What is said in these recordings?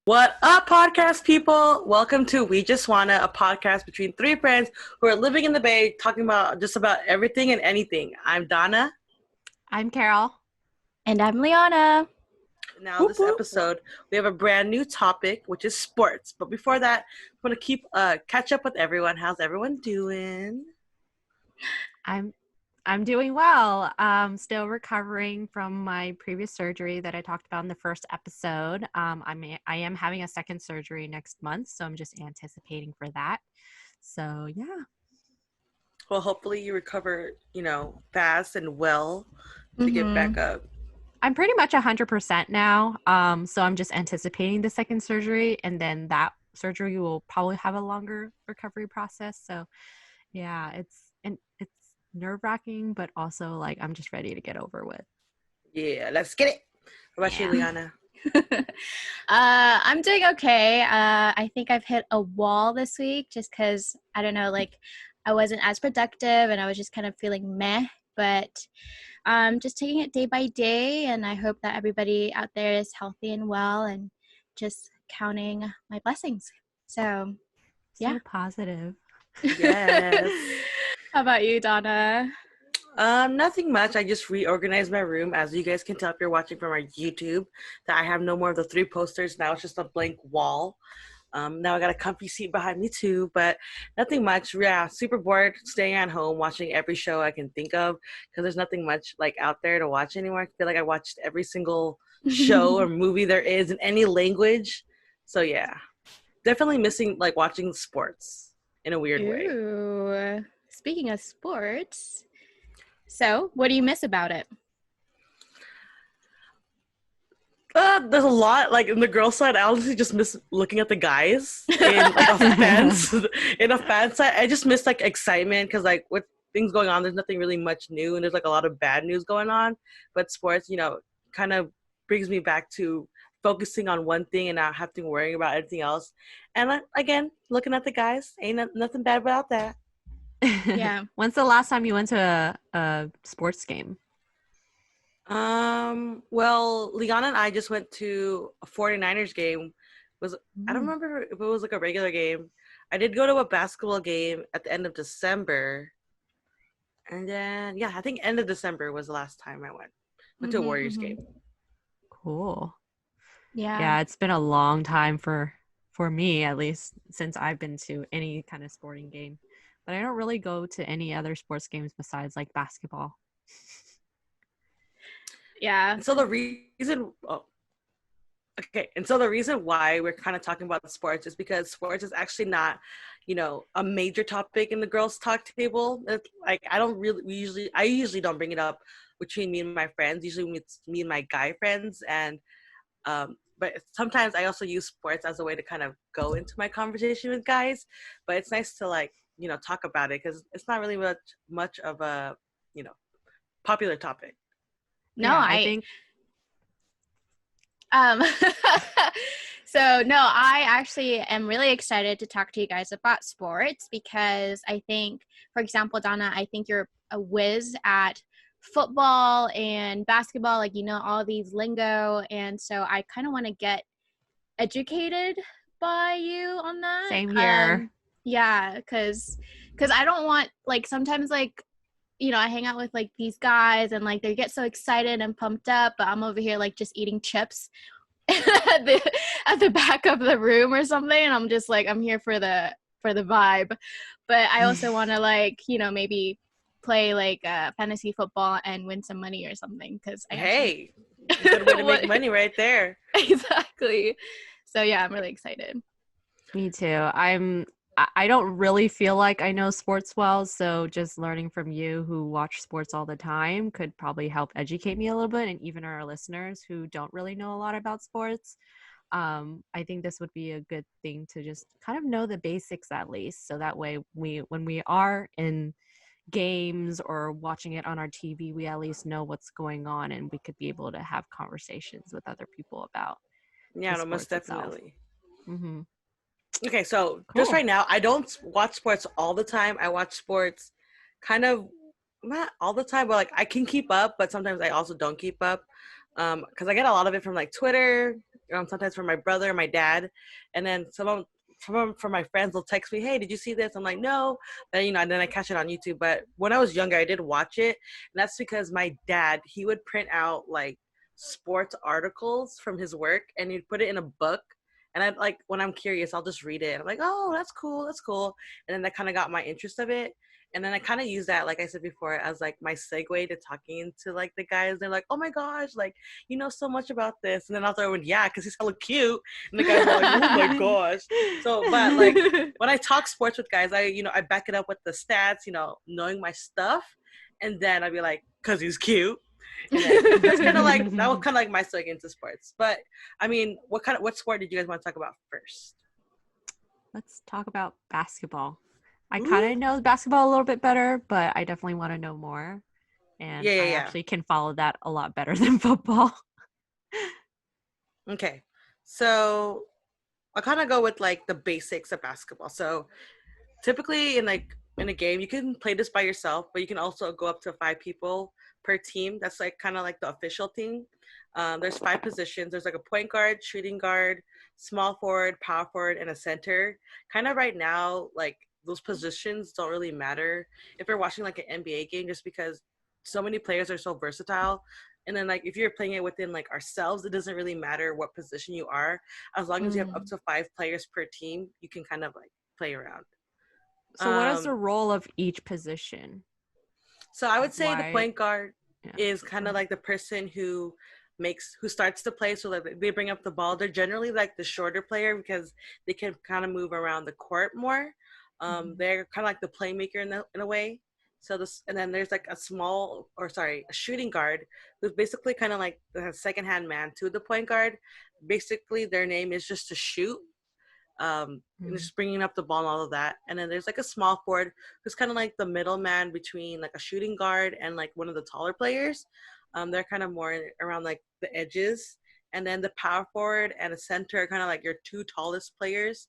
What up, podcast people? Welcome to We Just Wanna, a podcast between three friends who are living in the Bay, talking about just about everything and anything. I'm Donna. I'm Carol. And I'm Liana. Now, this episode, we have a brand new topic, which is sports. But before that, I'm going to catch up with everyone. How's everyone doing? I'm doing well. Still recovering from my previous surgery that I talked about in the first episode. I am having a second surgery next month, so I'm just anticipating for that. So yeah. Well, hopefully you recover, fast and well to get back up. I'm pretty much 100% now. So I'm just anticipating the second surgery, and then that surgery will probably have a longer recovery process. So yeah, it's nerve-wracking, but also like I'm just ready to get over with. Yeah, let's get it. What about you, Liana? I'm doing okay. I think I've hit a wall this week just because, I don't know, like I wasn't as productive and I was just kind of feeling meh, but just taking it day by day, and I hope that everybody out there is healthy and well and just counting my blessings. So, yeah. So positive. Yes. How about you, Donna? Nothing much. I just reorganized my room. As you guys can tell if you're watching from our YouTube, that I have no more of the 3 posters. Now it's just a blank wall. Now I got a comfy seat behind me too, but nothing much. Yeah, super bored staying at home, watching every show I can think of because there's nothing much like out there to watch anymore. I feel like I watched every single show or movie there is in any language. So yeah, definitely missing like watching sports in a weird way. Speaking of sports, so what do you miss about it? There's a lot. Like in the girls' side, I honestly just miss looking at the guys in like a fans. In a fan side, I just miss like excitement because like with things going on, there's nothing really much new, and there's like a lot of bad news going on. But sports, kind of brings me back to focusing on one thing and not having to worry about anything else. And again, looking at the guys, ain't nothing bad about that. Yeah. When's the last time you went to a sports game? Well, Liana and I just went to a 49ers game. I don't remember if it was like a regular game. I did go to a basketball game at the end of December. And then, I think end of December was the last time I went to a Warriors game. Cool. Yeah, it's been a long time for me, at least, since I've been to any kind of sporting game. But I don't really go to any other sports games besides like basketball. Yeah. So the reason why we're kind of talking about sports is because sports is actually not, a major topic in the girls' talk table. It's like I usually don't bring it up between me and my friends. Usually it's me and my guy friends, and but sometimes I also use sports as a way to kind of go into my conversation with guys. But it's nice to like, talk about it because it's not really much of a, popular topic. No, yeah, I think. So no, I actually am really excited to talk to you guys about sports because I think, for example, Donna, I think you're a whiz at football and basketball, like all these lingo, and so I kind of want to get educated by you on that. Same here. Yeah, because I don't want, like, sometimes, like, I hang out with like these guys and like they get so excited and pumped up, but I'm over here like just eating chips at the back of the room or something, and I'm just like, I'm here for the vibe. But I also want to like, maybe play like fantasy football and win some money or something because good way to make money right there. Exactly. So yeah, I'm really excited. Me too. I don't really feel like I know sports well, so just learning from you who watch sports all the time could probably help educate me a little bit, and even our listeners who don't really know a lot about sports. I think this would be a good thing to just kind of know the basics at least, so that way when we are in games or watching it on our TV, we at least know what's going on and we could be able to have conversations with other people about Most definitely. Mm-hmm. Okay, so Cool. Just right now, I don't watch sports all the time. I watch sports kind of not all the time, but like I can keep up, but sometimes I also don't keep up because I get a lot of it from like Twitter sometimes from my brother, my dad, and then some from my friends will text me, "Hey, did you see this?" I'm like, "No," but and then I catch it on YouTube. But when I was younger, I did watch it, and that's because my dad, he would print out like sports articles from his work, and he'd put it in a book. And I like when I'm curious, I'll just read it. And I'm like, "Oh, that's cool, that's cool." And then that kind of got my interest of it. And then I kind of use that, like I said before, as like my segue to talking to like the guys. They're like, "Oh my gosh, like you know so much about this." And then I'll throw in, "Yeah, because he's hella cute." And the guys are like, "Oh my gosh." So, but like when I talk sports with guys, I back it up with the stats, knowing my stuff, and then I'd be like, "Cause he's cute." And then that's kind of like that was kind of like my segue into sports. But I mean, what sport did you guys want to talk about first? Let's talk about basketball. I Ooh. kind of know basketball a little bit better, but I definitely want to know more. And I Yeah. actually can follow that a lot better than football. Okay, so I'll kind of go with like the basics of basketball. So typically in a game, you can play this by yourself, but you can also go up to 5 people per team. That's like kind of like the official team. There's 5 positions. There's like a point guard, shooting guard, small forward, power forward, and a center. Kind of right now, like those positions don't really matter if you're watching like an NBA game, just because so many players are so versatile. And then like if you're playing it within like ourselves, it doesn't really matter what position you are. As long as you have up to 5 players per team, you can kind of like play around. So what is the role of each position? So I would say the Why? point guard Yeah. is kind of like the person who starts to play. So like they bring up the ball. They're generally like the shorter player because they can kind of move around the court more. They're kind of like the playmaker in a way. So and then there's like a shooting guard who's basically kind of like the second hand man to the point guard. Basically, their name is just to shoot. And just bringing up the ball and all of that. And then there's like a small forward who's kind of like the middleman between like a shooting guard and like one of the taller players. They're kind of more around like the edges. And then the power forward and a center are kind of like your 2 tallest players.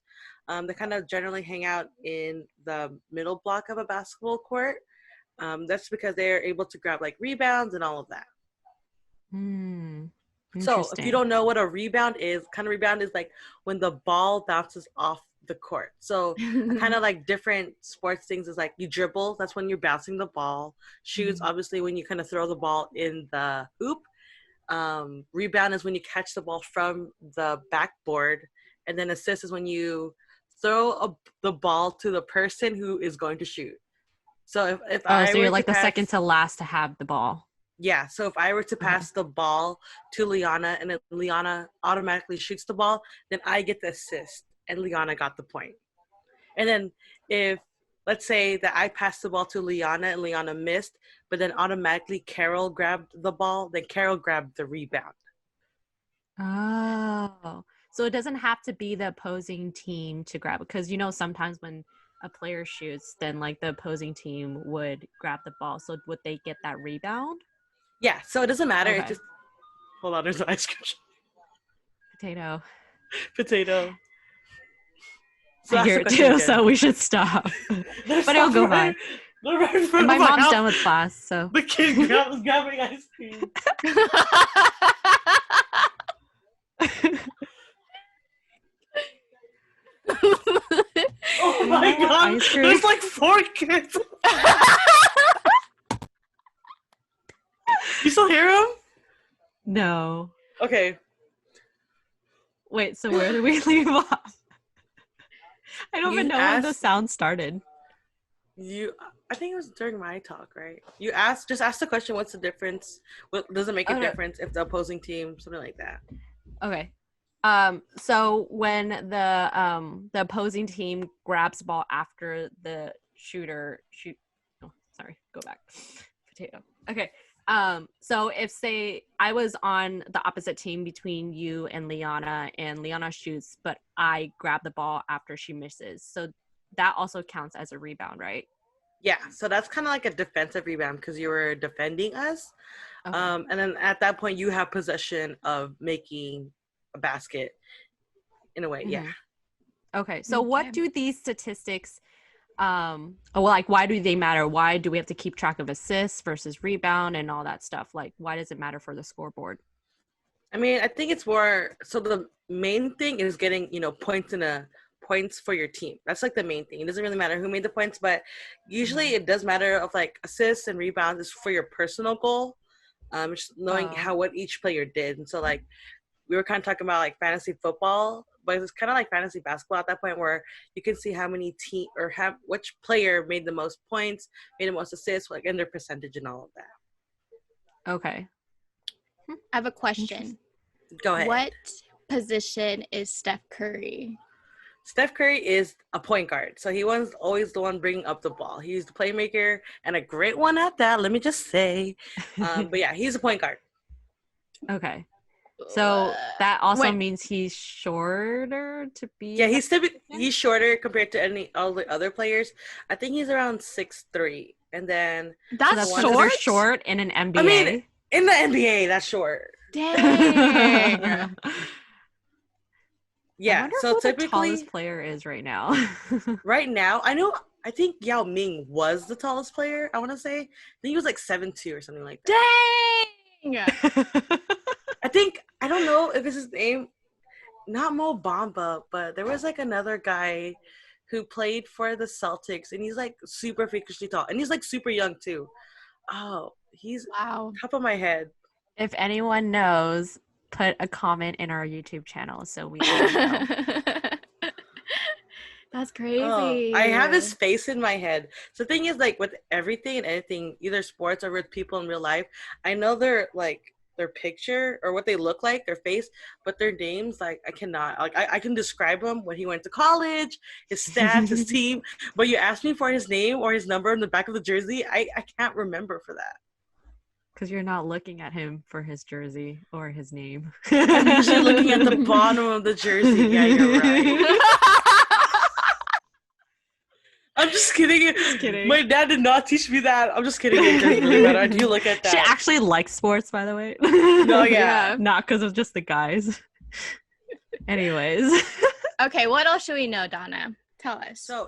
They kind of generally hang out in the middle block of a basketball court. That's because they're able to grab like rebounds and all of that. So if you don't know what a rebound is, kind of rebound is like when the ball bounces off the court. So kind of like different sports things is like you dribble, that's when you're bouncing the ball. Shoots, obviously when you kind of throw the ball in the hoop. Rebound is when you catch the ball from the backboard. And then assist is when you throw the ball to the person who is going to shoot. So if I so were you're like to the second to last to have the ball. Yeah, so if I were to pass the ball to Liana and then Liana automatically shoots the ball, then I get the assist and Liana got the point. And then if, let's say that I passed the ball to Liana and Liana missed, but then automatically Carol grabbed the ball, then Carol grabbed the rebound. Oh, so it doesn't have to be the opposing team to grab it, because sometimes when a player shoots, then like the opposing team would grab the ball. So would they get that rebound? Yeah, so it doesn't matter. Okay. It just hold on. There's an ice cream. Potato. So I hear it too. So we should stop. But it'll go by. And my mom's done with class, so the kid was grabbing ice cream. Oh my god! There's like 4 kids. You still hear him? No. Okay. Wait, so where did we leave off? I don't even know when the sound started. I think it was during my talk, right? You just ask the question, what's the difference? What does it make a difference if the opposing team, something like that? Okay. So when the opposing team grabs the ball after the go back. Potato. Okay. So if say I was on the opposite team between you and Liana shoots, but I grab the ball after she misses. So that also counts as a rebound, right? Yeah. So that's kind of like a defensive rebound because you were defending us. Okay. And then at that point you have possession of making a basket in a way. Mm-hmm. Yeah. Okay. So what do these statistics why do they matter? Why do we have to keep track of assists versus rebound and all that stuff? Like, why does it matter for the scoreboard? I mean, I think it's more so the main thing is getting, points for your team. That's like the main thing. It doesn't really matter who made the points, but usually it does matter of like assists and rebounds is for your personal goal. Just knowing Oh. how what each player did. And so like we were kind of talking about like fantasy football, but it's kind of like fantasy basketball at that point where you can see how many team or have which player made the most points, made the most assists, like and their percentage and all of that. Okay. I have a question. Go ahead. What position is Steph Curry? Steph Curry is a point guard, so he was always the one bringing up the ball. He's the playmaker and a great one at that. Let me just say, but yeah, he's a point guard. Okay. So that also Wait. means he's shorter to be. Yeah, he's shorter compared to all the other players. I think he's around 6'3", and then That's considered short. short in an NBA. I mean, in the NBA, that's short. Dang. I Yeah, wonder so who typically, the tallest player is right now. right now, I think Yao Ming was the tallest player. I want to say, I think he was like 7'2" or something like that. Dang. I don't know if it's his name, not Mo Bamba, but there was like another guy who played for the Celtics, and he's like super freakishly tall, and he's like super young too. Oh, he's Wow. top of my head. If anyone knows, put a comment in our YouTube channel so we all know. That's crazy. Oh, I have his face in my head. So the thing is, like with everything and anything, either sports or with people in real life, I know their picture or what they look like, their face, but their names, like I cannot. Like I can describe him when he went to college, his stats, his team, but you ask me for his name or his number in the back of the jersey, I can't remember for that. Because you're not looking at him for his jersey or his name. I'm usually looking at the bottom of the jersey. Yeah, you're right. I'm just kidding. Just kidding. My dad did not teach me that. I'm just kidding. It doesn't really matter. I do look at that. She actually likes sports, by the way. No, yeah. Not because of just the guys. Anyways. Okay, what else should we know, Donna? Tell us. So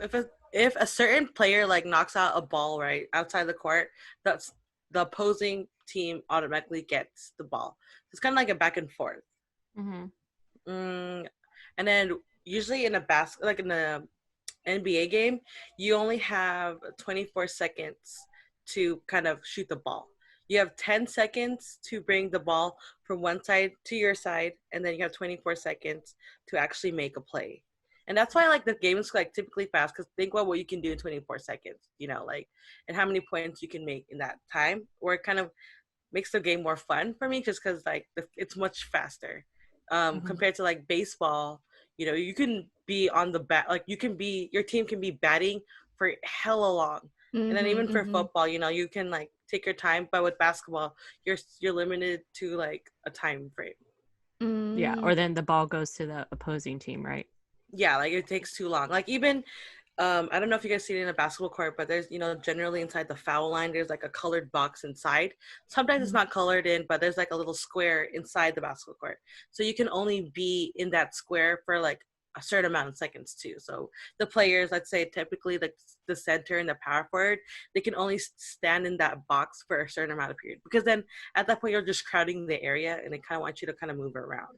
if a certain player like knocks out a ball right outside the court, that's the opposing team automatically gets the ball. It's kind of like a back and forth. Mm-hmm. And then usually in a NBA game, you only have 24 seconds to kind of shoot the ball. You have 10 seconds to bring the ball from one side to your side, and then you have 24 seconds to actually make a play. And that's why like the game is like typically fast, because think about what you can do in 24 seconds, and how many points you can make in that time, or it kind of makes the game more fun for me just because like it's much faster compared to like baseball. You can be on the bat, like your team can be batting for hella long. And then even for football, you can like take your time, but with basketball, you're limited to like a time frame. Yeah, or then the ball goes to the opposing team, right? Yeah, like it takes too long. Like even I don't know if you guys see it in a basketball court, but there's generally inside the foul line there's like a colored box inside. Sometimes it's not colored in, but there's like a little square inside the basketball court, so you can only be in that square for like a certain amount of seconds too. So the players, let's say typically like the center and the power forward, they can only stand in that box for a certain amount of period, because then at that point you're just crowding the area and they kind of want you to kind of move around.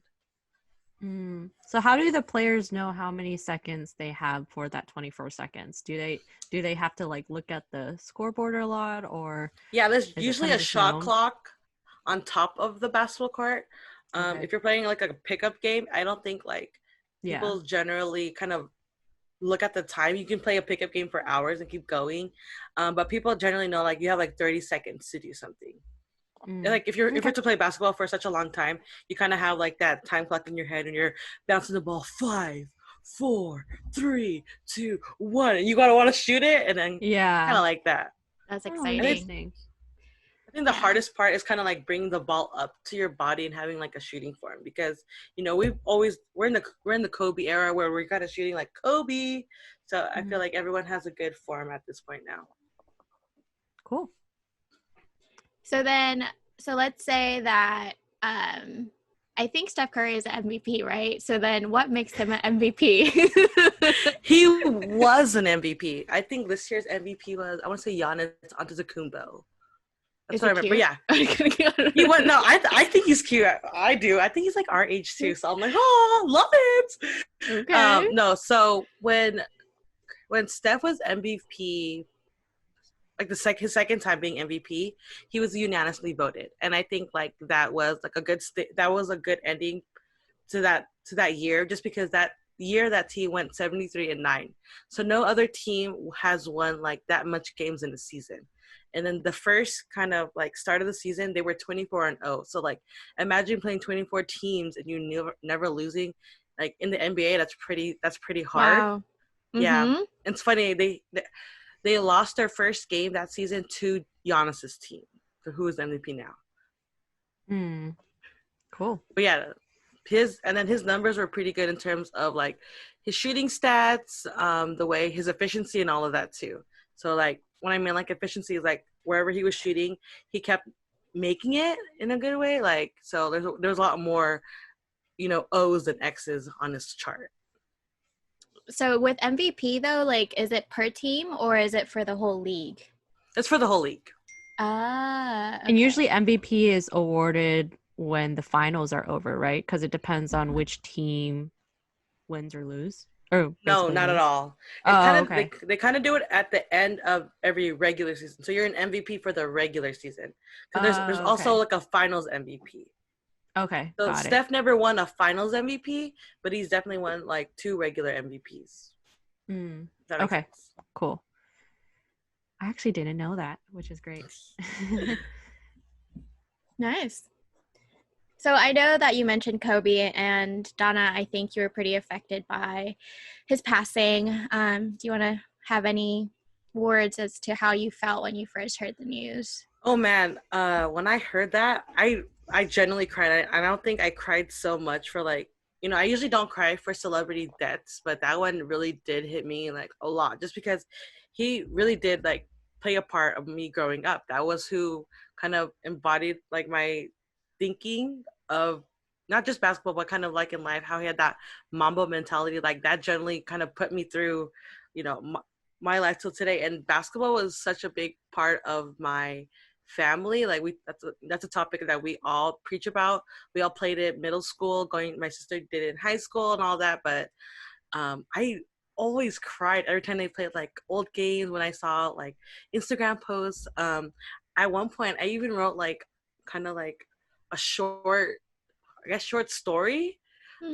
So how do the players know how many seconds they have for that 24 seconds? Do they have to like look at the scoreboard a lot, or yeah, there's usually a shot clock on top of the basketball court. Okay. If you're playing like a pickup game, I don't think like people generally kind of look at the time. You can play a pickup game for hours and keep going, but people generally know like you have like 30 seconds to do something. Like if you're to play basketball for such a long time, you kind of have like that time clock in your head and you're bouncing the ball 5, 4, 3, 2, 1, and you gotta want to shoot it, and then kind of like that. That's exciting. I think the hardest part is kind of like bringing the ball up to your body and having like a shooting form, because we're in the Kobe era where we're kind of shooting like Kobe, so I feel like everyone has a good form at this point now. Cool. So let's say that I think Steph Curry is an MVP, right? So then what makes him an MVP? He was an MVP. I think this year's MVP was, I want to say Giannis Antetokounmpo. That's Is what he I remember. cute? Yeah. He went. No, I think he's cute. I do. I think he's like our age too. So I'm like, oh, love it. Okay. No. So when Steph was MVP, like his second time being MVP, he was unanimously voted, and I think like that was like a good that was a good ending to that year, just because that year that team went 73-9. So no other team has won like that much games in a season. And then the first kind of like start of the season, they were 24-0. So like imagine playing 24 teams and you never losing. Like in the NBA, that's pretty hard. Wow. Yeah, Mm-hmm. it's funny they lost their first game that season to Giannis's team, who is MVP now. Hmm. Cool. But yeah, his numbers were pretty good in terms of like his shooting stats, the way his efficiency and all of that too. So like when I mean like efficiency is like wherever he was shooting, he kept making it in a good way. Like so there's a lot more, O's and X's on his chart. So with MVP though, like, is it per team or is it for the whole league? It's for the whole league. Ah. And usually MVP is awarded when the finals are over, right? Because it depends on which team wins or lose. Or No, basically not at wins. all. It's Oh, kind of okay. they kind of do it at the end of every regular season. So you're an MVP for the regular season. Because there's Oh, also okay. like a finals MVP. Okay, So got it. Steph never won a finals MVP, but he's definitely won like 2 regular MVPs. Mm. If that makes Okay, sense. cool. I actually didn't know that, which is great. Nice. So I know that you mentioned Kobe, and Donna, I think you were pretty affected by his passing. Do you want to have any words as to how you felt when you first heard the news? Oh man, when I heard that, I genuinely cried. I don't think I cried so much for like, I usually don't cry for celebrity deaths, but that one really did hit me like a lot, just because he really did like play a part of me growing up. That was who kind of embodied like my thinking of not just basketball, but kind of like in life, how he had that Mamba mentality. Like that generally kind of put me through, my life till today. And basketball was such a big part of my family. Like that's a topic that we all preach about. We all played it middle school, my sister did it in high school and all that, but I always cried every time they played like old games, when I saw like Instagram posts. At one point I even wrote like kind of like a short story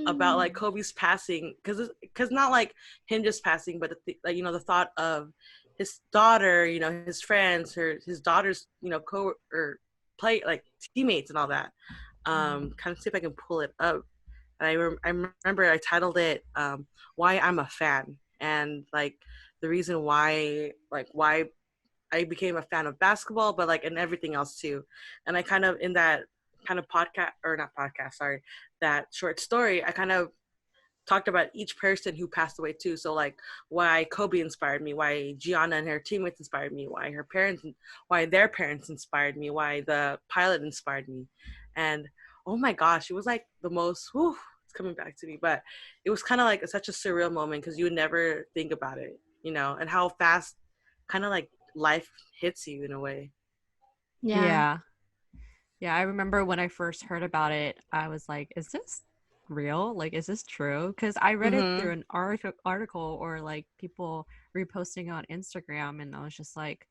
about like Kobe's passing, because not like him just passing, but like the thought of his daughter, his friends, his daughter's or play like teammates and all that. Kind of see if I can pull it up. I remember I titled it "Why I'm a Fan," and like the reason why I became a fan of basketball, but like and everything else too. And I kind of in that kind of podcast, or not podcast, sorry, that short story, I kind of talked about each person who passed away too. So like why Kobe inspired me, why Gianna and her teammates inspired me, why their parents inspired me, why the pilot inspired me. And oh my gosh, it was like the most, it's coming back to me, but it was kind of like such a surreal moment, because you would never think about it, and how fast kind of like life hits you in a way. Yeah. Yeah. Yeah, I remember when I first heard about it, I was like, is this real? Like, is this true? Because I read it through an article or like people reposting on Instagram, and I was just like,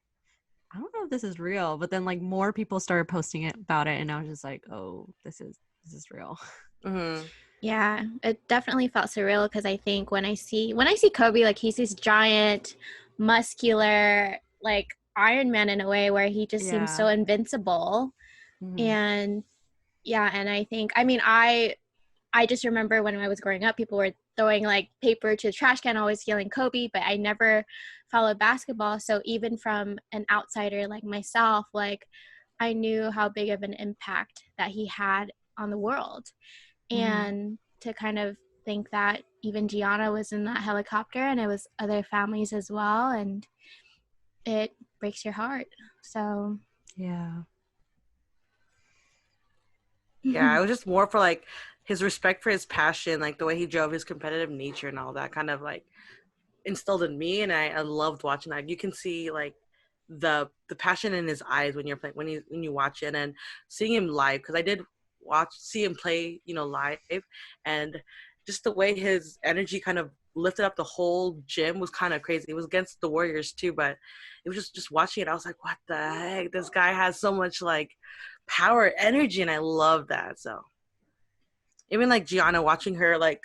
I don't know if this is real. But then like more people started posting it about it, and I was just like, oh, this is real. Mm-hmm. Yeah, it definitely felt surreal, because I think when I see Kobe, like he's this giant, muscular, like Iron Man in a way, where he just seems Yeah. so invincible. Mhm. And yeah, and I think, I mean, I just remember when I was growing up, people were throwing like paper to the trash can, always yelling Kobe, but I never followed basketball. So even from an outsider like myself, like I knew how big of an impact that he had on the world. And to kind of think that even Gianna was in that helicopter, and it was other families as well, and it breaks your heart. So Yeah. Yeah, I was just more for like his respect for his passion, like the way he drove his competitive nature and all that kind of like instilled in me, and I loved watching that. You can see like the passion in his eyes when you're playing when you watch it, and seeing him live, because I did see him play, live, and just the way his energy kind of lifted up the whole gym was kind of crazy. It was against the Warriors too, but it was just watching it, I was like, what the heck? This guy has so much like power, energy, and I love that. So even like Gianna, watching her like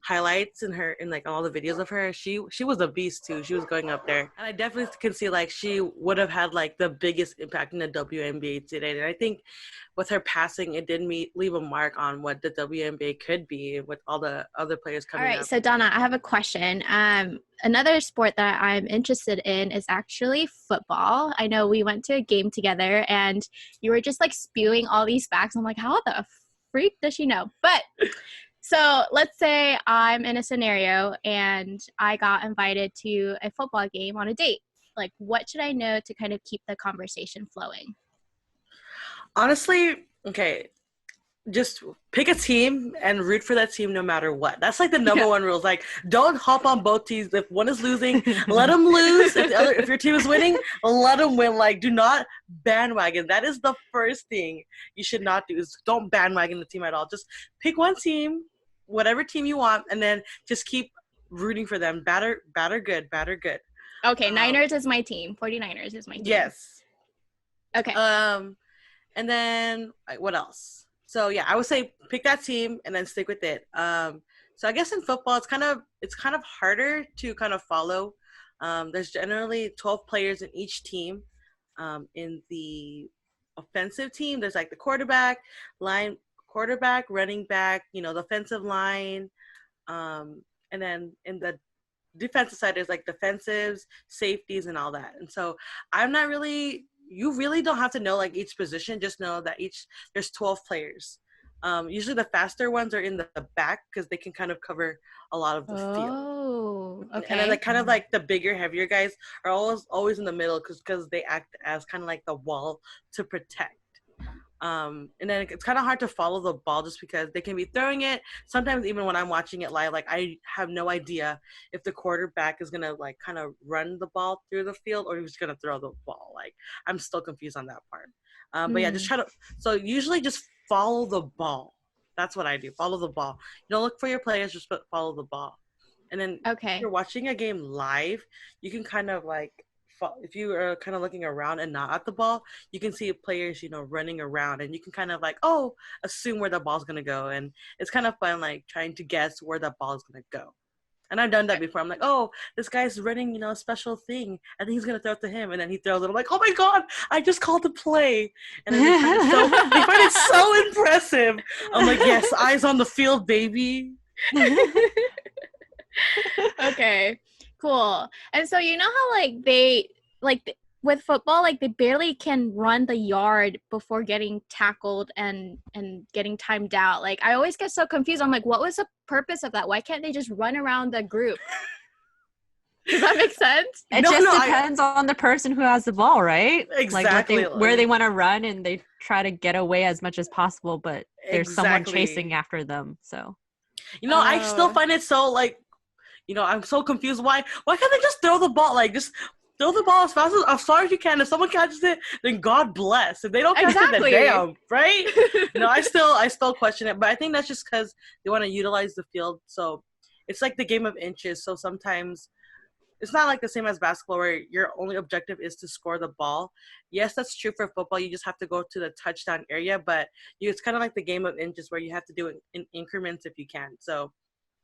highlights in like all the videos of her, she was a beast too. She was going up there, and I definitely can see like she would have had like the biggest impact in the WNBA today. And I think with her passing, it did leave a mark on what the WNBA could be with all the other players All coming right, up. so Donna, I have a question. Another sport that I'm interested in is actually football. I know we went to a game together and you were just like spewing all these facts. I'm like, how the freak does she know? But so let's say I'm in a scenario and I got invited to a football game on a date. Like, what should I know to kind of keep the conversation flowing? Honestly, okay, just pick a team and root for that team no matter what. That's like the number one rule. Like, don't hop on both teams. If one is losing, let them lose. If your team is winning, let them win. Like, do not bandwagon. That is the first thing you should not do, is don't bandwagon the team at all. Just pick one team, whatever team you want, and then just keep rooting for them. Bad or good. Okay, Niners is my team. 49ers is my team. Yes. Okay. And then what else? So yeah, I would say pick that team and then stick with it. So I guess in football, it's kind of harder to kind of follow. There's generally 12 players in each team. In the offensive team, there's like the quarterback, running back, the offensive line, and then in the defensive side, there's like defensives, safeties, and all that. And so you really don't have to know like each position. Just know that there's 12 players. Usually the faster ones are in the back because they can kind of cover a lot of the field. Oh, okay. And then like kind of like the bigger, heavier guys are always in the middle because they act as kind of like the wall to protect. And then it's kind of hard to follow the ball just because they can be throwing it. Sometimes even when I'm watching it live, like I have no idea if the quarterback is going to like kind of run the ball through the field or he's going to throw the ball. Like I'm still confused on that part. But yeah, so usually just follow the ball. That's what I do. Follow the ball. You don't look for your players, just follow the ball. And then if you're watching a game live, you can kind of like, if you are kind of looking around and not at the ball, you can see players, running around, and you can kind of like, assume where the ball's going to go. And it's kind of fun, like trying to guess where the ball is going to go. And I've done that before. I'm like, this guy's running, a special thing. I think he's going to throw it to him. And then he throws it. I'm like, oh my God, I just called the play. And then they find it so impressive. I'm like, yes, eyes on the field, baby. Okay, cool. And so you know how with football, like they barely can run the yard before getting tackled and getting timed out. Like I always get so confused. I'm like, what was the purpose of that? Why can't they just run around the group? Does that make sense? It depends on the person who has the ball, right? Exactly. Like where they want to run, and they try to get away as much as possible, but there's someone chasing after them. So I still find it so like, I'm so confused. Why can't they just throw the ball? Like, just throw the ball as far as you can. If someone catches it, then God bless. If they don't catch it, then damn, right? I still question it. But I think that's just because they want to utilize the field. So it's like the game of inches. So sometimes it's not like the same as basketball where your only objective is to score the ball. Yes, that's true for football. You just have to go to the touchdown area. But it's kind of like the game of inches where you have to do it in increments if you can. So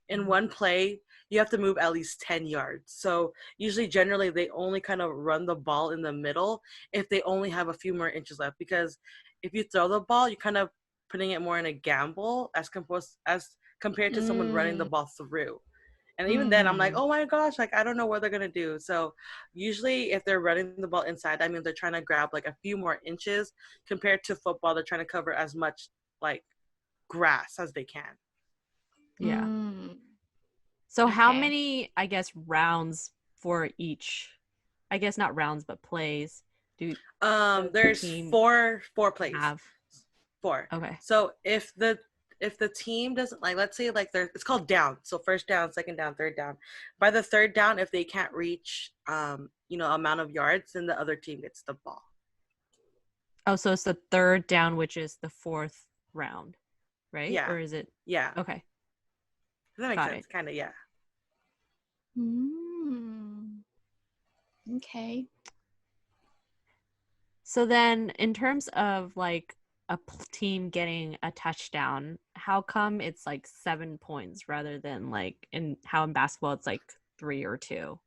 in one play, you have to move at least 10 yards. So usually, generally, they only kind of run the ball in the middle if they only have a few more inches left. Because if you throw the ball, you're kind of putting it more in a gamble as compared to someone running the ball through. And even then, I'm like, oh my gosh, like I don't know what they're going to do. So usually if they're running the ball inside, that means they're trying to grab like a few more inches. Compared to football, they're trying to cover as much like grass as they can. Yeah. So how many, I guess, rounds for each? I guess not rounds, but plays. There's four plays. Have? 4. Okay. So if the team doesn't, like, let's say like it's called down. So first down, second down, third down. By the third down, if they can't reach amount of yards, then the other team gets the ball. Oh, so it's the third down, which is the fourth round, right? Yeah. Or is it? Yeah. Okay. Does that make Got sense? it. Kind of, yeah. Okay. So then, in terms of like a team getting a touchdown, how come it's like 7 points rather than like in basketball it's like 3 or 2?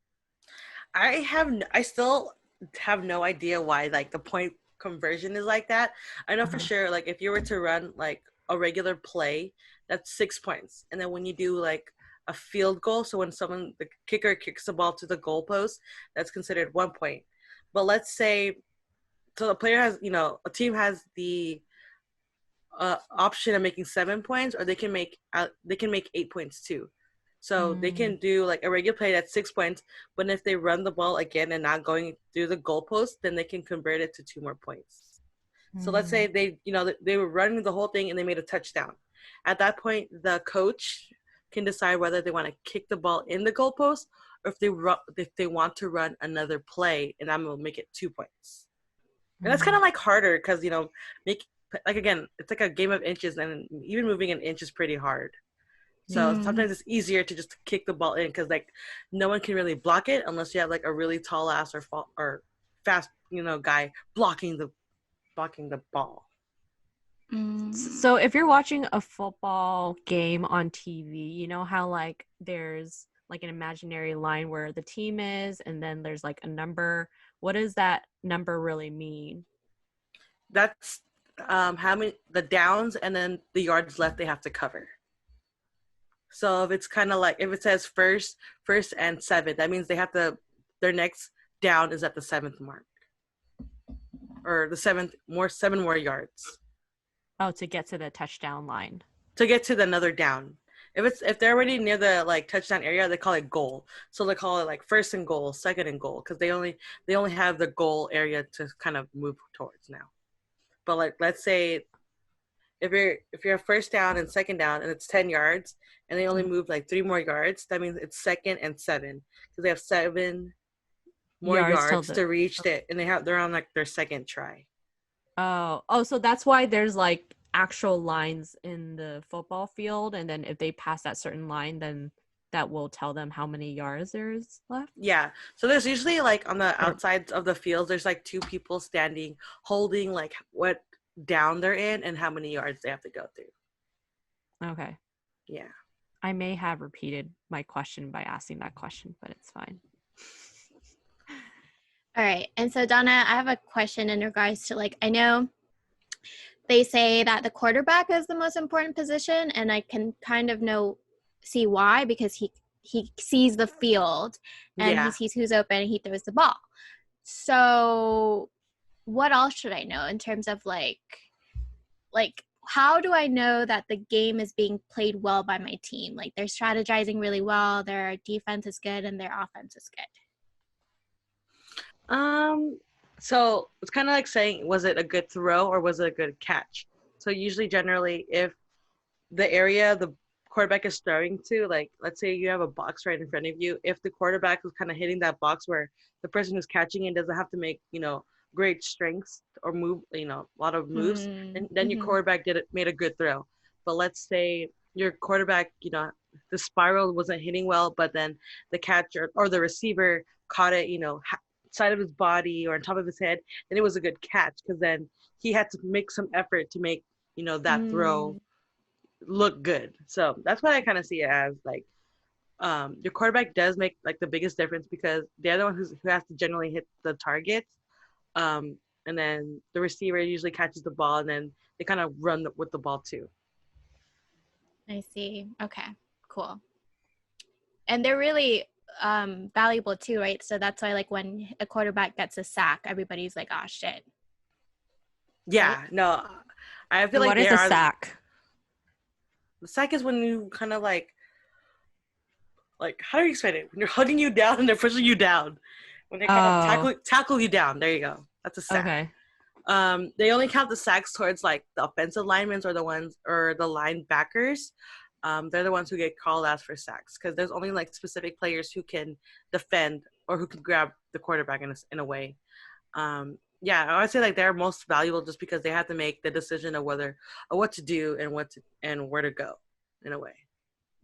I still have no idea why like the point conversion is like that. I know for sure, like if you were to run like a regular play, that's 6 points. And then when you do like a field goal, so when the kicker kicks the ball to the goalpost, that's considered 1 point. But let's say, so the player has, a team has the option of making 7 points, or they can make 8 points too. So they can do like a regular play that's 6 points, but if they run the ball again and not going through the goalpost, then they can convert it to 2 more points. So let's say they were running the whole thing and they made a touchdown. At that point, the coach can decide whether they want to kick the ball in the goalpost, or if they want to run another play, and I'm gonna make it 2 points. And that's kind of like harder because again, it's like a game of inches, and even moving an inch is pretty hard. So sometimes it's easier to just kick the ball in because like no one can really block it unless you have like a really tall ass or fast guy blocking the ball. So if you're watching a football game on TV, you know how like there's like an imaginary line where the team is, and then there's like a number. What does that number really mean? That's how many the downs and then the yards left they have to cover. So if it's kind of like if it says first and 7th, that means their next down is at the 7th mark, or the 7 more yards. Oh, to get to the touchdown line. To get to another down. If they're already near the like touchdown area, they call it goal. So they call it like 1st and goal, 2nd and goal, because they only have the goal area to kind of move towards now. But like let's say if you're 1st down and 2nd down and it's 10 yards and they only move like 3 more yards, that means it's 2nd and 7 because they have 7 more yards to reach it, and they're on like their 2nd try. Oh, so that's why there's like actual lines in the football field, and then if they pass that certain line, then that will tell them how many yards there's left. Yeah. So there's usually like on the outsides of the field, there's like 2 people standing holding like what down they're in and how many yards they have to go through. Okay. Yeah. I may have repeated my question by asking that question, but it's fine. All right. And so Donna, I have a question in regards to like, I know they say that the quarterback is the most important position, and I can kind of see why, because he sees the field and he sees who's open and he throws the ball. So what else should I know in terms of like how do I know that the game is being played well by my team? Like they're strategizing really well, their defense is good, and their offense is good. So it's kind of like saying, was it a good throw or was it a good catch? So usually, generally, if the area the quarterback is throwing to, like, let's say you have a box right in front of you, if the quarterback is kind of hitting that box where the person who's catching it doesn't have to make, great strengths or move, a lot of moves, and then your quarterback made a good throw. But let's say your quarterback, the spiral wasn't hitting well, but then the catcher or the receiver caught it, side of his body or on top of his head, then it was a good catch because then he had to make some effort to make, that throw look good. So that's what I kind of see it as. Like, your quarterback does make like the biggest difference because they're the one who has to generally hit the targets. And then the receiver usually catches the ball, and then they kind of run with the ball too. I see. Okay, cool. And they're really valuable too, right? So that's why like when a quarterback gets a sack, everybody's like, oh shit. Yeah, right? No, I feel like what is a sack? The sack is when you kind of like how do you explain it? When you're hugging you down and they're pushing you down. When they kind of tackle you down. There you go. That's a sack. Okay. They only count the sacks towards like the offensive linemen or the linebackers. They're the ones who get called out for sacks because there's only like specific players who can defend or who can grab the quarterback in a way. Yeah, I would say like they're most valuable just because they have to make the decision of what to do and where to go in a way.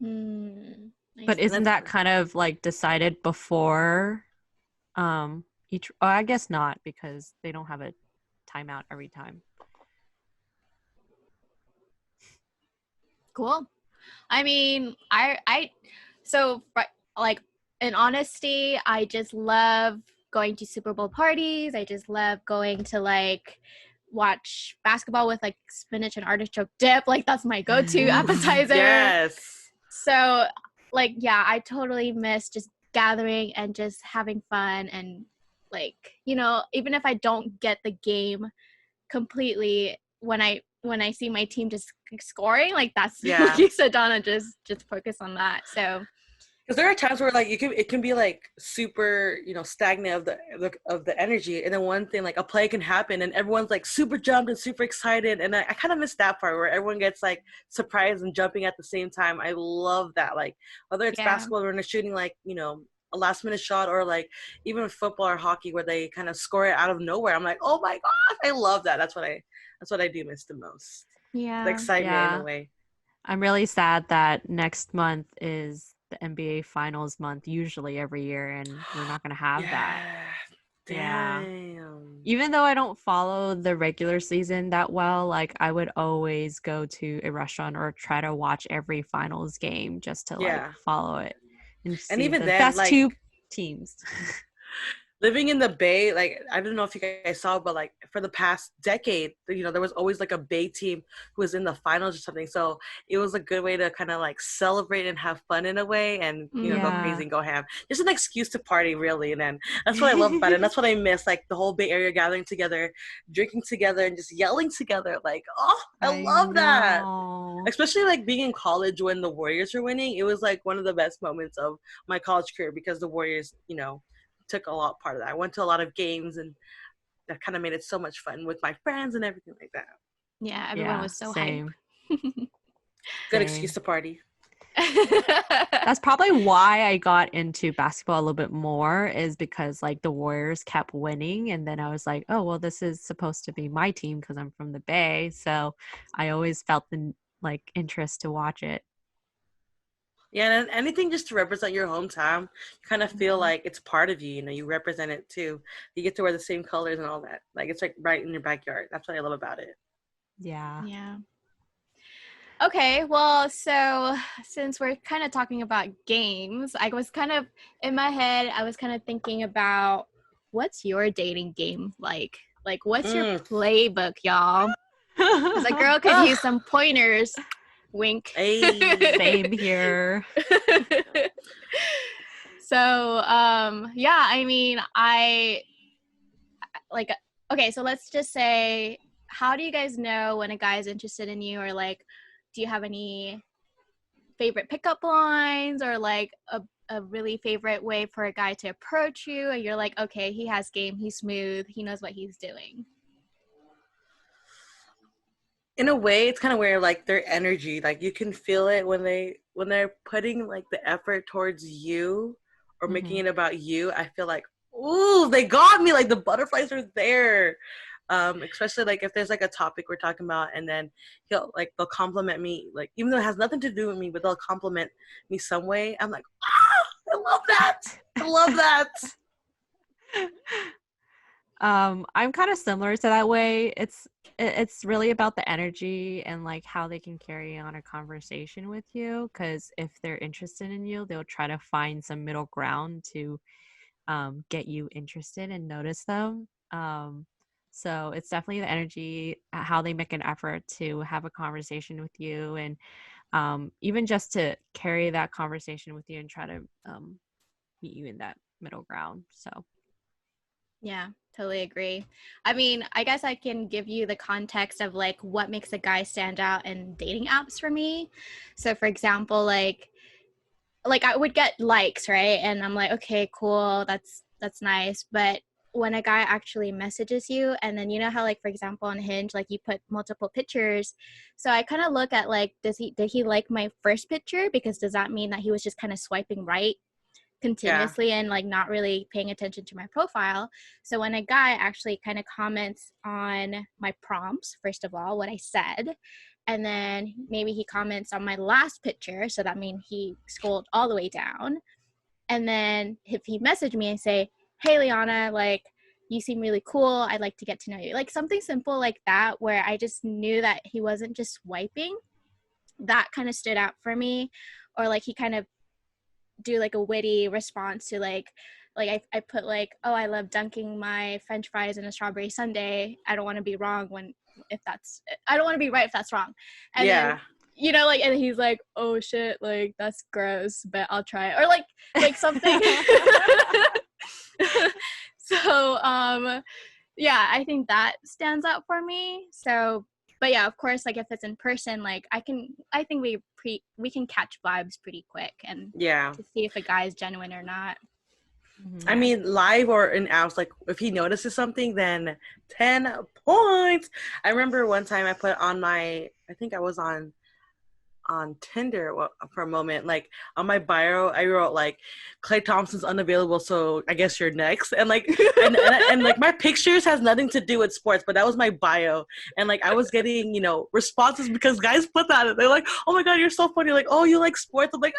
Nice. But isn't that kind of like decided before each? Oh, I guess not, because they don't have a timeout every time. Cool. I mean, so like in honesty, I just love going to Super Bowl parties. I just love going to like watch basketball with like spinach and artichoke dip. Like that's my go-to appetizer. Yes. So like, yeah, I totally miss just gathering and just having fun and like, you know, even if I don't get the game completely, when I see my team just scoring, like that's like you said, Donna, just focus on that. So because there are times where like it can be like super, you know, stagnant of the energy, and then one thing like a play can happen and everyone's like super jumped and super excited, and I kind of miss that part where everyone gets like surprised and jumping at the same time. I love that, like whether it's basketball when they're shooting like, you know, a last minute shot, or like even football or hockey where they kind of score it out of nowhere. I'm like, oh my gosh, I love that. That's what I do miss the most. Yeah, the excitement in a way. I'm really sad that next month is the NBA Finals month, usually every year, and we're not going to have that. Damn. Yeah. Even though I don't follow the regular season that well, like I would always go to a restaurant or try to watch every finals game just to like follow it and see even the then, best like, two teams. Living in the Bay, like I don't know if you guys saw, but like for the past decade, you know, there was always like a Bay team who was in the finals or something. So it was a good way to kind of like celebrate and have fun in a way, and you know, go crazy and go ham. Just an excuse to party, really. And then that's what I love about it. And that's what I miss, like the whole Bay Area gathering together, drinking together, and just yelling together. Like, oh, I love that. Especially like being in college when the Warriors were winning, it was like one of the best moments of my college career because the Warriors, you know, took a lot part of that. I went to a lot of games, and that kind of made it so much fun with my friends and everything like that. Yeah, everyone was so hype. Good excuse to party. That's probably why I got into basketball a little bit more, is because like the Warriors kept winning, and then I was like, oh well, this is supposed to be my team because I'm from the Bay, so I always felt the like interest to watch it. Yeah, and anything just to represent your hometown, you kind of feel like it's part of you. You know, you represent it too. You get to wear the same colors and all that. Like it's like right in your backyard. That's what I love about it. Yeah. Yeah. Okay, well, so since we're kind of talking about games, I was kind of in my head, I was kind of thinking about what's your dating game like? Like, what's your playbook, y'all? Because a girl could use some pointers. Wink. Hey. Same here. So, yeah, I mean, okay, so let's just say, how do you guys know when a guy is interested in you, or like, do you have any favorite pickup lines, or like a really favorite way for a guy to approach you, and you're like, okay, he has game, he's smooth, he knows what he's doing? In a way, it's kind of where like their energy, like you can feel it when they're putting like the effort towards you or making it about you. I feel like, ooh, they got me. Like the butterflies are there. Especially like if there's like a topic we're talking about, and then they'll compliment me, like even though it has nothing to do with me, but they'll compliment me some way. I'm like, I love that. I love that. I'm kind of similar to that way. It's really about the energy and like how they can carry on a conversation with you, because if they're interested in you, they'll try to find some middle ground to get you interested and notice them. So it's definitely the energy, how they make an effort to have a conversation with you, and even just to carry that conversation with you and try to meet you in that middle ground. So yeah, totally agree. I mean, I guess I can give you the context of like what makes a guy stand out in dating apps for me. So for example, like I would get likes, right? And I'm like, okay, cool, that's nice. But when a guy actually messages you, and then you know how like for example on Hinge, like you put multiple pictures. So I kind of look at like, did he like my first picture? Because does that mean that he was just kind of swiping right? continuously and like not really paying attention to my profile. So when a guy actually kind of comments on my prompts, first of all, what I said, and then maybe he comments on my last picture, so that means he scrolled all the way down. And then if he messaged me and say, hey Liana, like you seem really cool, I'd like to get to know you, like something simple like that, where I just knew that he wasn't just swiping, that kind of stood out for me. Or like he kind of do like a witty response to like I put like, oh, I love dunking my french fries in a strawberry sundae, I don't want to be wrong when if that's I don't want to be right if that's wrong. And then like, and he's like, oh shit, like that's gross, but I'll try it, or like something. So yeah, I think that stands out for me. So but yeah, of course, like if it's in person, like I think we can catch vibes pretty quick and to see if a guy is genuine or not. I mean, live or in apps, like if he notices something, then 10 points. I remember one time I put on I think I was on Tinder for a moment, like on my bio I wrote like Klay Thompson's unavailable, so I guess you're next, and like and like my pictures has nothing to do with sports, but that was my bio, and like I was getting responses because guys put that, they're like, oh my god, you're so funny, like, oh, you like sports, I'm like,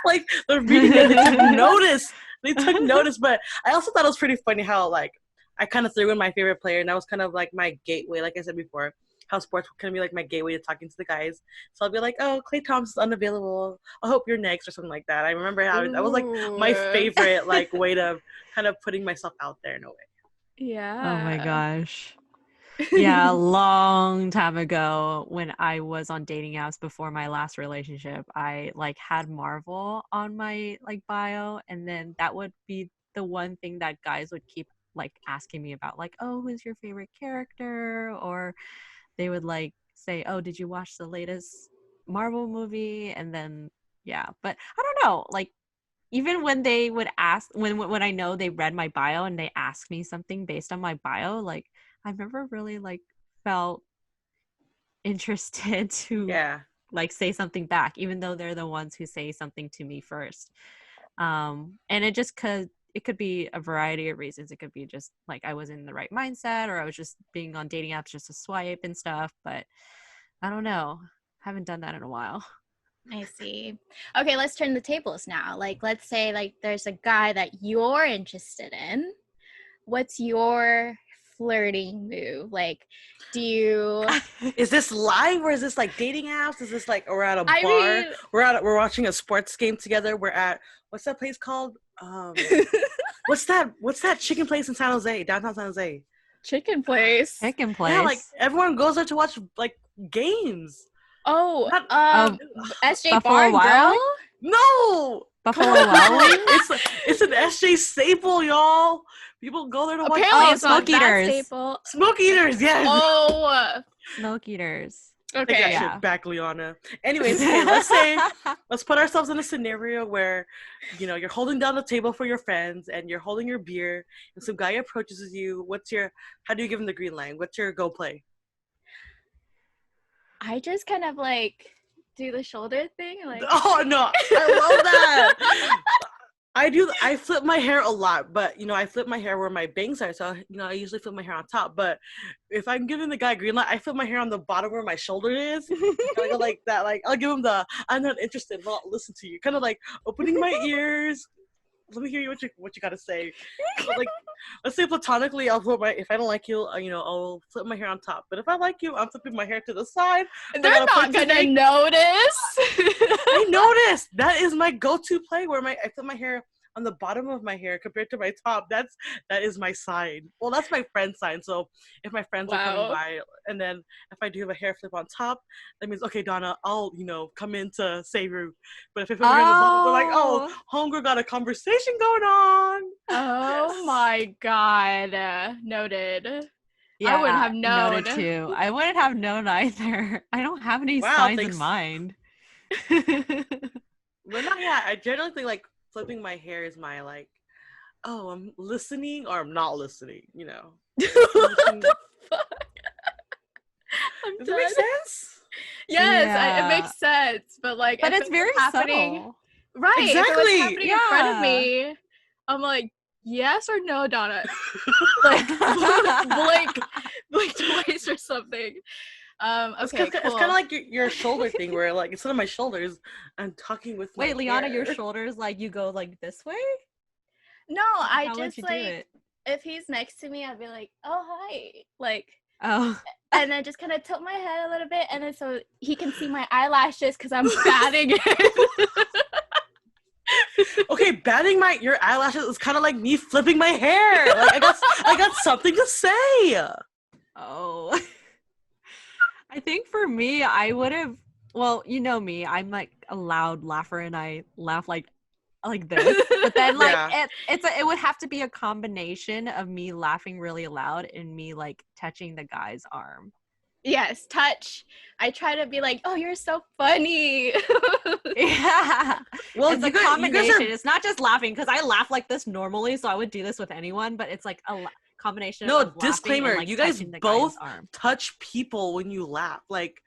like they're reading it, they took notice. But I also thought it was pretty funny how like I kind of threw in my favorite player, and that was kind of like my gateway, like I said before, how sports can be like my gateway to talking to the guys. So I'll be like, oh, Klay Thompson's unavailable, I hope you're next, or something like that. I remember how that was like my favorite like way to kind of putting myself out there in a way. Yeah. Oh my gosh. Yeah, a long time ago when I was on dating apps before my last relationship, I like had Marvel on my like bio, and then that would be the one thing that guys would keep like asking me about, like, oh, who's your favorite character? Or they would like say, oh, did you watch the latest Marvel movie? And then but I don't know, like even when they would ask, when I know they read my bio and they ask me something based on my bio, like I've never really like felt interested to like say something back, even though they're the ones who say something to me first. And it could be a variety of reasons. It could be just like I was in the right mindset, or I was just being on dating apps just to swipe and stuff. But I don't know. Haven't done that in a while. I see. Okay, let's turn the tables now. Like, let's say like there's a guy that you're interested in. What's your flirting move? Like, do you is this live, or is this like dating apps? Is this like we're at a bar? We're watching a sports game together. We're at, what's that place called? What's that chicken place in San Jose, downtown San Jose? Chicken place. Yeah, like everyone goes there to watch like games. Oh, SJ Buffalo Bar Wild Grill? No, Buffalo Wild Wings. It's an SJ staple, y'all. People go there to watch. Apparently it's Smoke Eaters. Smoke Eaters, yes. Oh, Smoke Eaters. Okay, take that shit back, Liana. Anyways, okay, let's put ourselves in a scenario where, you're holding down the table for your friends and you're holding your beer, and some guy approaches you. How do you give him the green light? What's your go play? I just kind of like do the shoulder thing. Like, oh no, I love that. I flip my hair a lot, but I flip my hair where my bangs are. So I usually flip my hair on top. But if I'm giving the guy green light, I flip my hair on the bottom where my shoulder is. I go like that. Like I'll give him the I'm not interested, but I'll listen to you. Kind of like opening my ears. Let me hear you what you gotta say. So, like, let's say platonically, I'll flip if I don't like you, I'll flip my hair on top. But if I like you, I'm flipping my hair to the side. They're not gonna notice. I noticed. That is my go-to play where I flip my hair on the bottom of my hair compared to my top. That is my side. Well, that's my friend's side. So if my friends are coming by, and then if I do have a hair flip on top, that means, okay, Donna, I'll come in to save you. But if I flip my hair on the bottom, they're like, oh, homegirl got a conversation going on. Oh my god, noted. Yeah, I wouldn't have known. Noted too. I wouldn't have known either. I don't have any signs in mind. But not yet. I generally think like flipping my hair is my like, oh, I'm listening or I'm not listening, What the fuck? Does it make sense? Yes, it makes sense. But like, but it's very subtle. Right. If it was Exactly. happening in front of me, I'm like, yes or no, Donna? blink twice or something. Okay, It's cool. kind of like your shoulder thing, where like instead of my shoulders, I'm talking with my Wait, Liana, hair. your shoulders, like, you go like this way? No, I How would just you do like it? if he's next to me, I'd be like, oh hi, like, Oh. and then just kind of tilt my head a little bit, and then so he can see my eyelashes because I'm batting it. Okay, batting your eyelashes is kind of like me flipping my hair. Like I got something to say. Oh. I think for me, I would have. Well, you know me. I'm like a loud laugher, and I laugh like this. But then, like, Yeah. it would have to be a combination of me laughing really loud and me like touching the guy's arm. Yes, touch. I try to be like, oh, you're so funny. Yeah. Well, It's a you guys combination. are It's not just laughing because I laugh like this normally, so I would do this with anyone. But it's like a combination no of laughing disclaimer. and like You guys touching the both guy's arm. touch people when you laugh. Like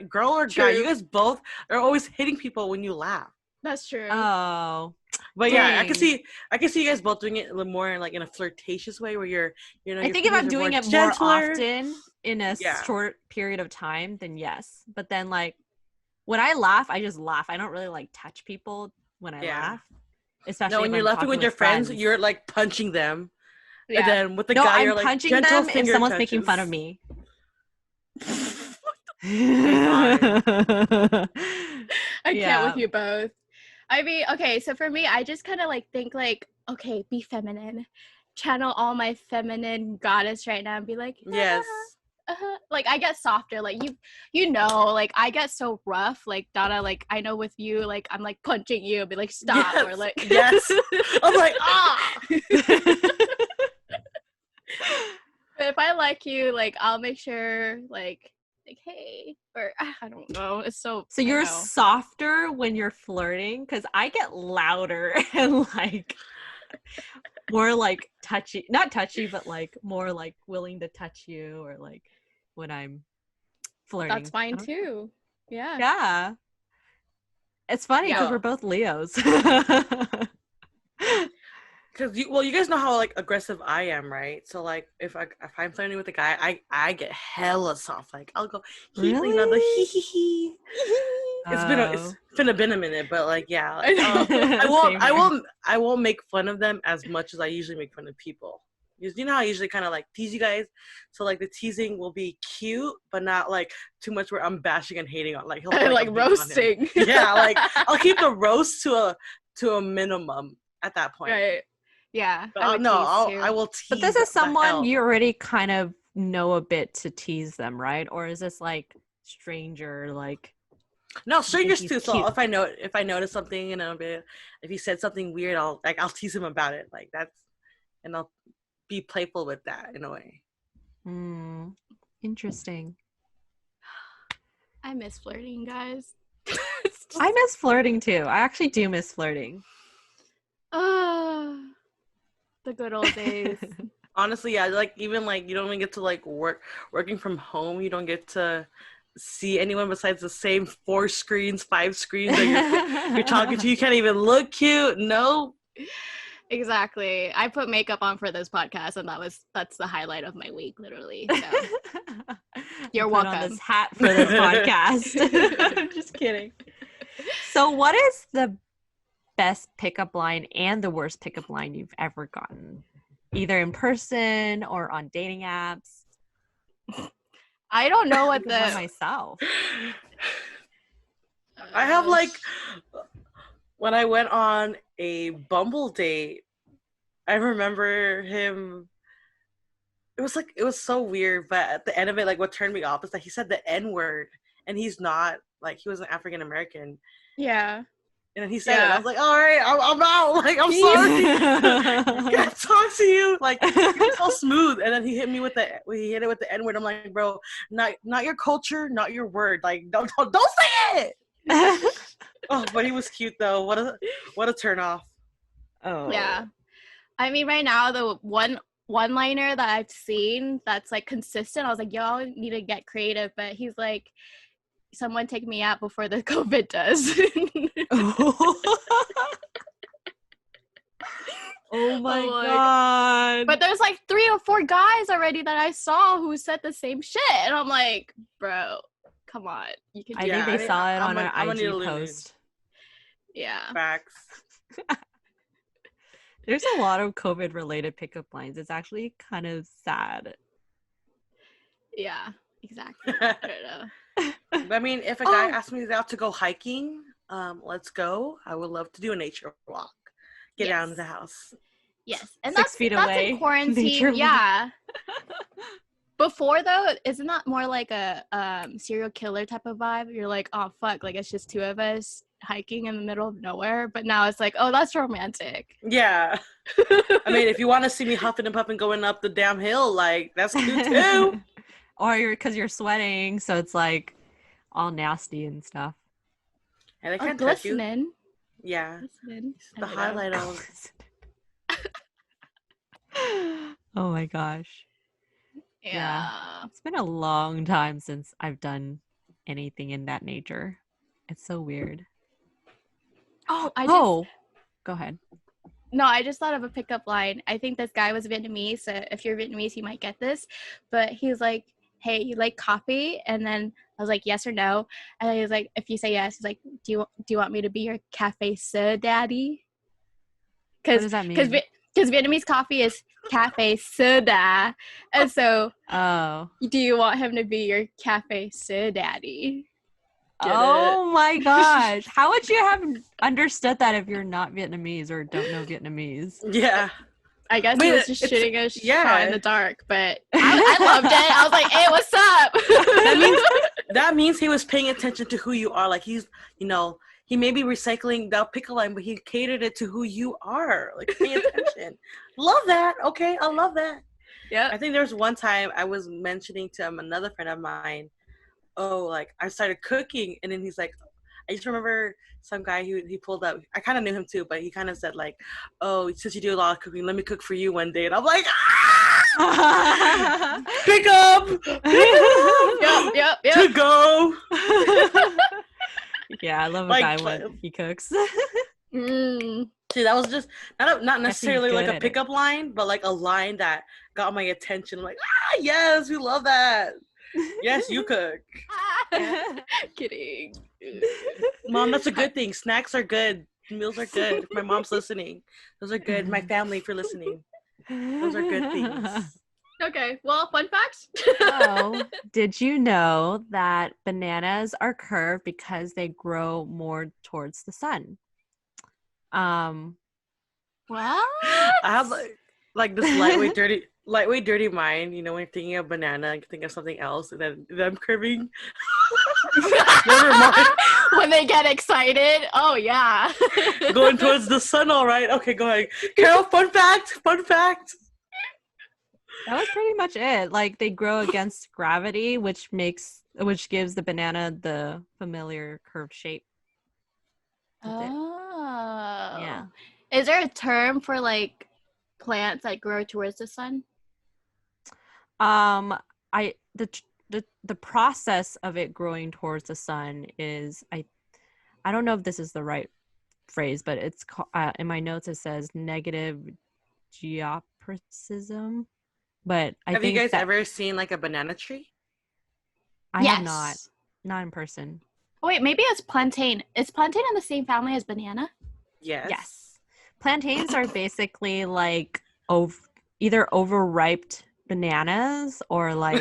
girl or guy, True. you guys both are always hitting people when you laugh. That's true. Oh. But yeah, I Dang. can see you guys both doing it a little more like in a flirtatious way, where you're, you know, I your think if I'm fingers are doing it more gentler. often in a Yeah. short period of time, then yes. But then, like, when I laugh, I just laugh. I don't really like touch people when I Yeah. laugh. Especially No, when if you're I'm laughing talking with your friends, you're like punching them. Yeah. And then with the No, guy, I'm you're like punching gentle them if finger someone's touches. making fun of me. I Yeah. can't with you both. I mean, okay, so for me, I just kind of like think like, okay, be feminine. Channel all my feminine goddess right now and be like, Yes. like I get softer. Like you know, like I get so rough. Like Donna, like I know with you, like I'm like punching you, be like stop, Yes. or like Yes. I'm like ah. But if I like you, like I'll make sure like hey, or I don't know. It's so So I you're know. softer when you're flirting, because I get louder and like more like touchy, not touchy, but like more like willing to touch you, or like when I'm flirting. That's fine too. Yeah. Yeah. It's funny because Yeah. we're both Leos. Because you guys know how like aggressive I am, right? So like if I'm flirting with a guy, I get hella soft. Like I'll go you know, the hee hee hee. It's been a minute, but like yeah, like, I won't make fun of them as much as I usually make fun of people. You know how I usually kind of like tease you guys, so like the teasing will be cute, but not like too much where I'm bashing and hating on like he'll put, like a beat on him. roasting. Yeah, like I'll keep the roast to a minimum at that point. Right. Yeah. But I will tease. But this is someone hell. you already kind of know a bit to tease them, right? Or is this like stranger, like? No, strangers too. So cute. if I notice something, you know, if he said something weird, I'll tease him about it. Like and I'll be playful with that in a way. Interesting. I miss flirting, guys. I miss flirting too. I actually do miss flirting. Oh, the good old days. Honestly, yeah, like even like you don't even get to like working from home. You don't get to see anyone besides the same 4 screens, 5 screens that you're talking to. You can't even look cute. No. Exactly. I put makeup on for this podcast, and that's the highlight of my week, literally. So. You're welcome. On this hat for this podcast. I'm just kidding. So, what is the best pickup line and the worst pickup line you've ever gotten, either in person or on dating apps? I don't know what the myself. I have like when I went on a Bumble date, I remember him. It was so weird, but at the end of it, like what turned me off is that he said the N-word, and he's not like he was an African American. Yeah. And then he said it. I was like, all right, I'm out. Like, I'm sorry. I can't talk to you. Like, he was so smooth. And then he hit it with the N-word. I'm like, bro, not your culture, not your word. Like, don't say it. Oh, but he was cute though. What a turn off. Oh. Yeah. I mean, right now the one-liner that I've seen that's like consistent, I was like, y'all need to get creative. But he's like, someone take me out before the COVID does. Oh my Oh my god. But there's like 3 or 4 guys already that I saw who said the same shit. And I'm like, bro, come on. You can I do think they it. saw it on I'm gonna need an a IG Lulu. post. Yeah. Facts. There's a lot of COVID related pickup lines. It's actually kind of sad. Yeah, exactly. I don't know. But I mean, if a guy Oh. asked me out to go hiking, let's go. I would love to do a nature walk. Get out of the house. Yes. And 6 feet that's away. in quarantine. Nature walk. Yeah. Before though, isn't that more like a serial killer type of vibe? You're like, oh fuck, like it's just 2 of us hiking in the middle of nowhere. But now it's like, oh, that's romantic. Yeah. I mean, if you want to see me huffing and puffing going up the damn hill, like that's cute too. Or you're sweating, so it's like all nasty and stuff. And I Oh, can't touch you. glistening. Yeah. Glistening. The highlight of. Oh my gosh. Yeah. It's been a long time since I've done anything in that nature. It's so weird. Oh, Go ahead. No, I just thought of a pickup line. I think this guy was Vietnamese, so if you're Vietnamese, you might get this. But he was like, hey, you like coffee? And then I was like, yes or no? And then he was like, if you say yes, he's like, do you want me to be your cafe sir daddy? What does that mean? Because Vietnamese coffee is cafe soda. And so, do you want him to be your cafe sir daddy? Oh my gosh. How would you have understood that if you're not Vietnamese or don't know Vietnamese? Yeah. I guess he was just shooting a shot in the dark, but I loved it. I was like, hey, what's up? That means he was paying attention to who you are. Like he's, he may be recycling that pickle line, but he catered it to who you are. Like pay attention. Love that. Okay, I love that. Yeah. I think there was one time I was mentioning to another friend of mine, like I started cooking, and then he's like, I just remember some guy he pulled up. I kind of knew him too, but he kind of said like, oh, since you do a lot of cooking, let me cook for you one day. And I'm like, pick up, Yep. to go. Yeah, I love a Like, guy when he cooks. See, that was just not necessarily like a at pickup line, but like a line that got my attention. I'm like, yes, we love that. Yes, you cook. Kidding. Mom, that's a good thing. Snacks are good. Meals are good. If my mom's listening, those are good. My family, if you're listening, those are good things. Okay, well, fun fact. So, did you know that bananas are curved because they grow more towards the sun? What? I have like this lightweight dirty mind. When you're thinking of banana, you think of something else, and then them curving. Never mind. When they get excited, oh yeah. Going towards the sun, all right. Okay, go ahead. Carol, fun fact. That was pretty much it. Like they grow against gravity, which gives the banana the familiar curved shape. Oh. Yeah. Is there a term for like plants that grow towards the sun? The process of it growing towards the sun is I don't know if this is the right phrase, but it's in my notes it says negative geopracism. But have you guys ever seen like a banana tree? I have not in person. Oh, wait, maybe it's plantain. Is plantain in the same family as banana? Yes. Plantains are basically like either overripe bananas or like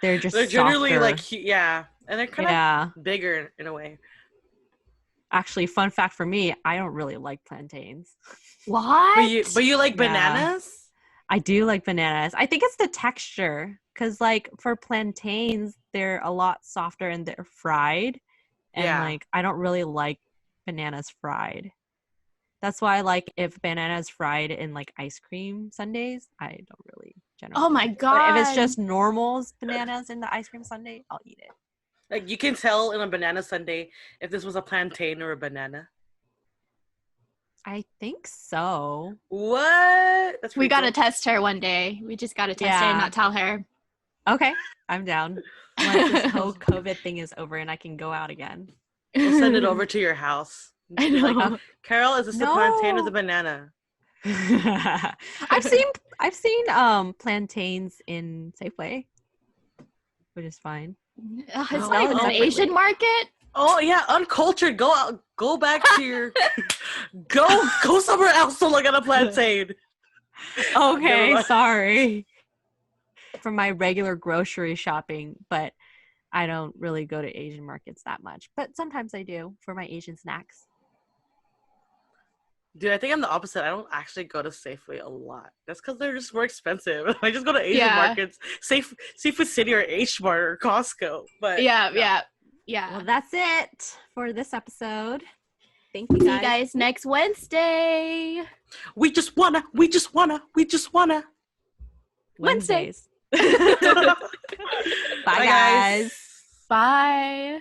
they're generally softer. like and they're kind of bigger in a way. Actually, fun fact for me, I don't really like plantains. What? But you like bananas? I do like bananas. I think it's the texture because like for plantains, they're a lot softer and they're fried. And like I don't really like bananas fried. That's why like if bananas fried in like ice cream sundaes, I don't really generally. Oh my god. But if it's just normal bananas in the ice cream sundae, I'll eat it. Like you can tell in a banana sundae if this was a plantain or a banana. I think so. What? We gotta test her one day. We just gotta test her and not tell her. Okay, I'm down. once this whole COVID thing is over and I can go out again. We'll send it over to your house. I Be know. like, Carol, is this the plantain or the banana? I've seen plantains in Safeway, which is fine. It's Oh, not even an separately. Asian market. Oh yeah, uncultured. Go out. Go back to your. go somewhere else to look at a plantain. Okay, Never mind. sorry. For my regular grocery shopping, but I don't really go to Asian markets that much. But sometimes I do for my Asian snacks. Dude, I think I'm the opposite. I don't actually go to Safeway a lot. That's because they're just more expensive. I just go to Asian Yeah. markets, Seafood City or H Mart or Costco. But Yeah. Well, that's it for this episode. Thank you See guys. you guys next Wednesday. we just wanna. Wednesdays. Bye, Bye, guys. Bye.